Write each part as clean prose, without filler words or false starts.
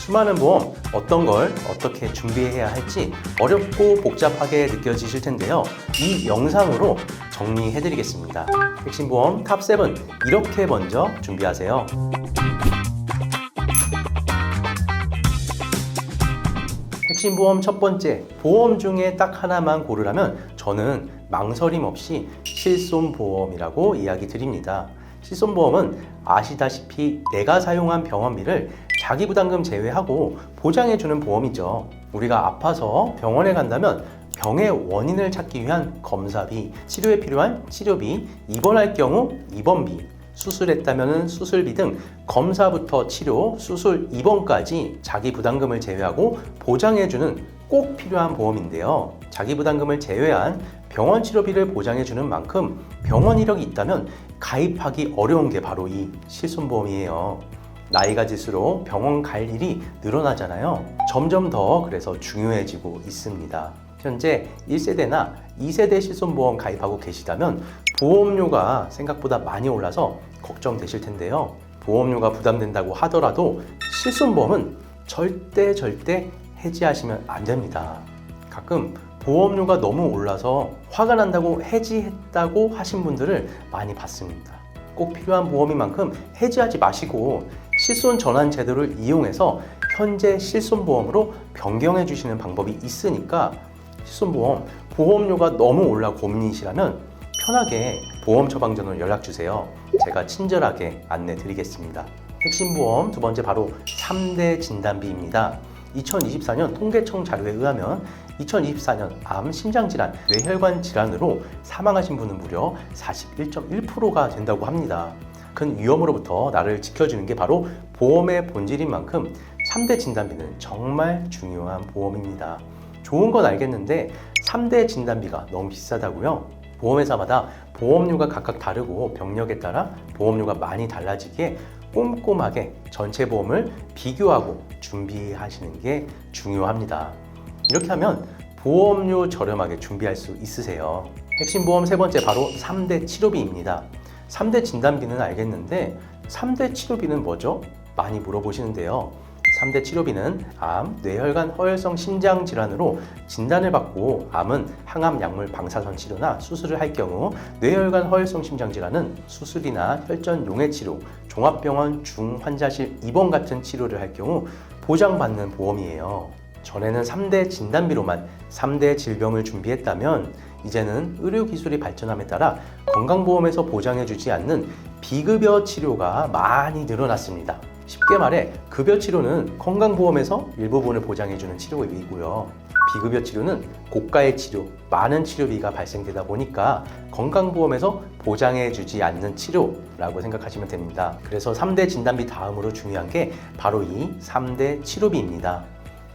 수많은 보험, 어떤 걸 어떻게 준비해야 할지 어렵고 복잡하게 느껴지실 텐데요. 이 영상으로 정리해드리겠습니다. 핵심 보험 탑7 이렇게 먼저 준비하세요. 핵심 보험 첫 번째, 보험 중에 딱 하나만 고르라면 저는 망설임 없이 실손보험이라고 이야기 드립니다. 실손보험은 아시다시피 내가 사용한 병원비를 자기부담금 제외하고 보장해주는 보험이죠. 우리가 아파서 병원에 간다면 병의 원인을 찾기 위한 검사비, 치료에 필요한 치료비, 입원할 경우 입원비, 수술했다면 수술비 등 검사부터 치료, 수술, 입원까지 자기 부담금을 제외하고 보장해주는 꼭 필요한 보험인데요. 자기 부담금을 제외한 병원 치료비를 보장해주는 만큼 병원 이력이 있다면 가입하기 어려운 게 바로 이 실손보험이에요. 나이가 들수록 병원 갈 일이 늘어나잖아요. 점점 더 그래서 중요해지고 있습니다. 현재 1세대나 2세대 실손보험 가입하고 계시다면 보험료가 생각보다 많이 올라서 걱정되실 텐데요. 보험료가 부담된다고 하더라도 실손보험은 절대 해지하시면 안 됩니다. 가끔 보험료가 너무 올라서 화가 난다고 해지했다고 하신 분들을 많이 봤습니다. 꼭 필요한 보험인 만큼 해지하지 마시고 실손 전환 제도를 이용해서 현재 실손보험으로 변경해 주시는 방법이 있으니까 실손보험 보험료가 너무 올라 고민이시라면 편하게 보험 처방전으로 연락 주세요. 제가 친절하게 안내 드리겠습니다. 핵심 보험 두 번째 바로 3대 진단비입니다. 2024년 통계청 자료에 의하면 2024년 암, 심장질환, 뇌혈관 질환으로 사망하신 분은 무려 41.1%가 된다고 합니다. 큰 위험으로부터 나를 지켜주는 게 바로 보험의 본질인 만큼 3대 진단비는 정말 중요한 보험입니다. 좋은 건 알겠는데 3대 진단비가 너무 비싸다고요? 보험회사마다 보험료가 각각 다르고 병력에 따라 보험료가 많이 달라지기에 꼼꼼하게 전체 보험을 비교하고 준비하시는 게 중요합니다. 이렇게 하면 보험료 저렴하게 준비할 수 있으세요. 핵심 보험 세 번째 바로 3대 치료비입니다. 3대 진단비는 알겠는데 3대 치료비는 뭐죠? 많이 물어보시는데요. 3대 치료비는 암, 뇌혈관, 허혈성 심장 질환으로 진단을 받고 암은 항암 약물 방사선 치료나 수술을 할 경우 뇌혈관, 허혈성 심장 질환은 수술이나 혈전 용해 치료, 종합병원 중환자실 입원 같은 치료를 할 경우 보장받는 보험이에요. 전에는 3대 진단비로만 3대 질병을 준비했다면 이제는 의료기술이 발전함에 따라 건강보험에서 보장해주지 않는 비급여 치료가 많이 늘어났습니다. 쉽게 말해 급여 치료는 건강보험에서 일부분을 보장해주는 치료이고요. 비급여 치료는 고가의 치료, 많은 치료비가 발생되다 보니까 건강보험에서 보장해주지 않는 치료라고 생각하시면 됩니다. 그래서 3대 진단비 다음으로 중요한 게 바로 이 3대 치료비입니다.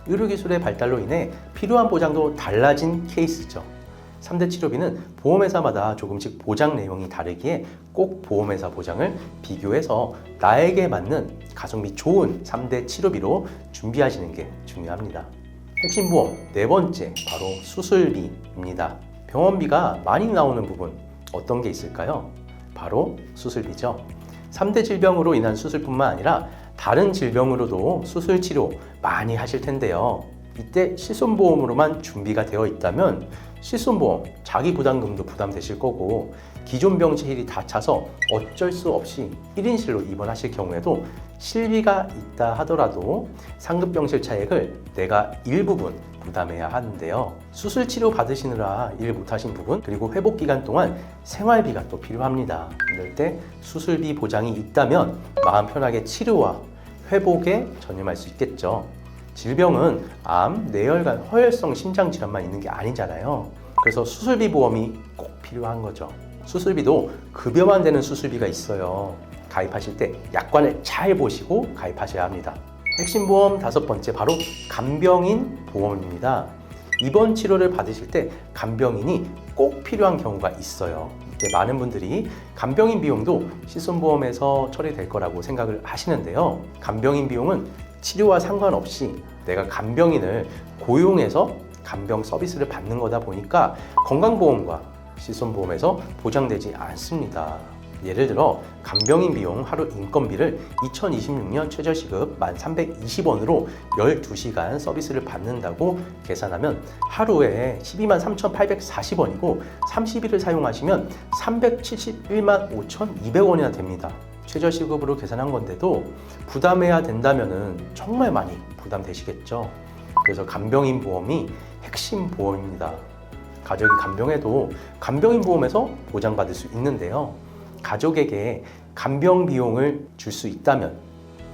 의료기술의 발달로 인해 필요한 보장도 달라진 케이스죠. 3대 치료비는 보험회사마다 조금씩 보장 내용이 다르기에 꼭 보험회사 보장을 비교해서 나에게 맞는 가성비 좋은 3대 치료비로 준비하시는 게 중요합니다. 핵심 보험 네 번째 바로 수술비입니다. 병원비가 많이 나오는 부분 어떤 게 있을까요? 바로 수술비죠. 3대 질병으로 인한 수술뿐만 아니라 다른 질병으로도 수술 치료 많이 하실 텐데요. 이때 실손보험으로만 준비가 되어 있다면 실손보험 자기 부담금도 부담되실 거고 기존 병실이 다 차서 어쩔 수 없이 1인실로 입원하실 경우에도 실비가 있다 하더라도 상급병실 차액을 내가 일부분 부담해야 하는데요. 수술 치료 받으시느라 일 못하신 부분 그리고 회복 기간 동안 생활비가 또 필요합니다. 이럴 때 수술비 보장이 있다면 마음 편하게 치료와 회복에 전념할 수 있겠죠. 질병은 암, 뇌혈관, 허혈성 심장 질환만 있는 게 아니잖아요. 그래서 수술비 보험이 꼭 필요한 거죠. 수술비도 급여만 되는 수술비가 있어요. 가입하실 때 약관을 잘 보시고 가입하셔야 합니다. 핵심 보험 다섯 번째 바로 간병인 보험입니다. 입원 치료를 받으실 때 간병인이 꼭 필요한 경우가 있어요. 이때 많은 분들이 간병인 비용도 실손보험에서 처리될 거라고 생각을 하시는데요. 간병인 비용은 치료와 상관없이 내가 간병인을 고용해서 간병 서비스를 받는 거다 보니까 건강보험과 실손보험에서 보장되지 않습니다. 예를 들어 간병인 비용 하루 인건비를 2026년 최저시급 1,320원으로 12시간 서비스를 받는다고 계산하면 하루에 12만 3,840원이고 30일을 사용하시면 371만 5,200원이나 됩니다. 최저시급으로 계산한 건데도 부담해야 된다면 정말 많이 부담되시겠죠. 그래서 간병인 보험이 핵심 보험입니다. 가족이 간병해도 간병인 보험에서 보장받을 수 있는데요. 가족에게 간병 비용을 줄 수 있다면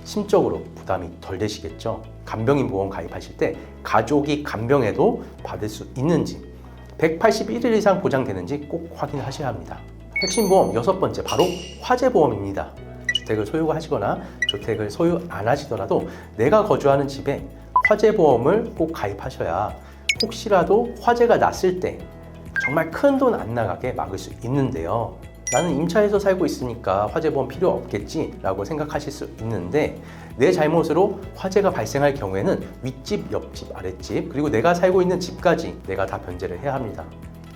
심적으로 부담이 덜 되시겠죠. 간병인 보험 가입하실 때 가족이 간병해도 받을 수 있는지 181일 이상 보장되는지 꼭 확인하셔야 합니다. 핵심 보험 6번째, 바로 화재보험입니다. 주택을 소유하시거나 주택을 소유 안 하시더라도 내가 거주하는 집에 화재보험을 꼭 가입하셔야 혹시라도 화재가 났을 때 정말 큰 돈 안 나가게 막을 수 있는데요. 나는 임차에서 살고 있으니까 화재보험 필요 없겠지 라고 생각하실 수 있는데, 내 잘못으로 화재가 발생할 경우에는 윗집, 옆집, 아랫집, 그리고 내가 살고 있는 집까지 내가 다 변제를 해야 합니다.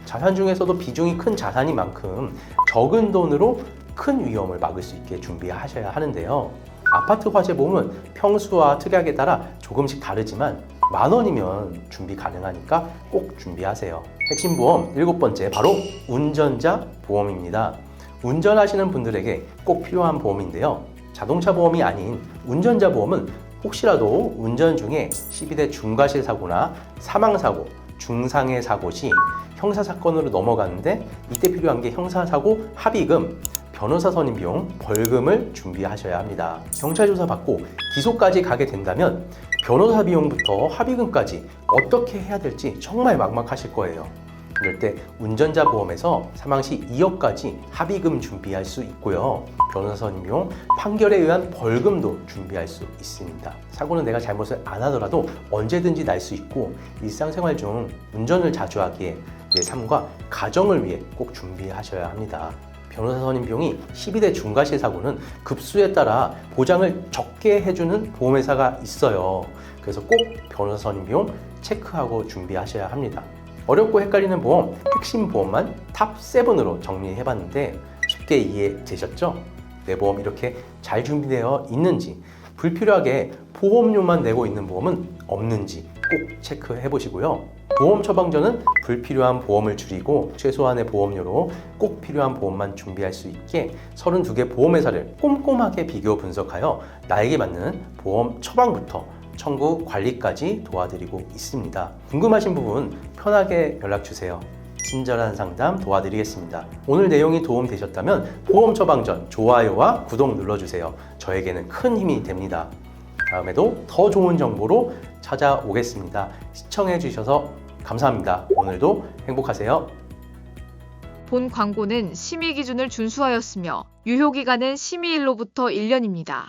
자산 중에서도 비중이 큰 자산인 만큼 적은 돈으로 큰 위험을 막을 수 있게 준비하셔야 하는데요. 아파트 화재보험은 평수와 특약에 따라 조금씩 다르지만 10,000원이면 준비 가능하니까 꼭 준비하세요. 핵심 보험 7번째, 바로 운전자 보험입니다. 운전하시는 분들에게 꼭 필요한 보험인데요. 자동차 보험이 아닌 운전자 보험은 혹시라도 운전 중에 12대 중과실 사고나 사망사고, 중상해 사고 시 형사사건으로 넘어가는데 이때 필요한 게 형사사고 합의금, 변호사 선임 비용, 벌금을 준비하셔야 합니다. 경찰 조사 받고 기소까지 가게 된다면 변호사 비용부터 합의금까지 어떻게 해야 될지 정말 막막하실 거예요. 이럴 때 운전자 보험에서 사망 시 2억까지 합의금 준비할 수 있고요. 변호사 선임 비용, 판결에 의한 벌금도 준비할 수 있습니다. 사고는 내가 잘못을 안 하더라도 언제든지 날 수 있고, 일상생활 중 운전을 자주 하기에 내 삶과 가정을 위해 꼭 준비하셔야 합니다. 변호사 선임 비용이 12대 중과실 사고는 급수에 따라 보장을 적게 해주는 보험회사가 있어요. 그래서 꼭 변호사 선임 비용 체크하고 준비하셔야 합니다. 어렵고 헷갈리는 보험, 핵심 보험만 탑 7으로 정리해봤는데 쉽게 이해되셨죠? 내 보험 이렇게 잘 준비되어 있는지, 불필요하게 보험료만 내고 있는 보험은 없는지 꼭 체크해 보시고요. 보험 처방전은 불필요한 보험을 줄이고 최소한의 보험료로 꼭 필요한 보험만 준비할 수 있게 32개 보험회사를 꼼꼼하게 비교 분석하여 나에게 맞는 보험 처방부터 청구 관리까지 도와드리고 있습니다. 궁금하신 부분 편하게 연락주세요. 친절한 상담 도와드리겠습니다. 오늘 내용이 도움되셨다면 보험 처방전 좋아요와 구독 눌러주세요. 저에게는 큰 힘이 됩니다. 다음에도 더 좋은 정보로 찾아오겠습니다. 시청해주셔서 감사합니다. 오늘도 행복하세요. 본 광고는 심의 기준을 준수하였으며 유효기간은 심의일로부터 1년입니다.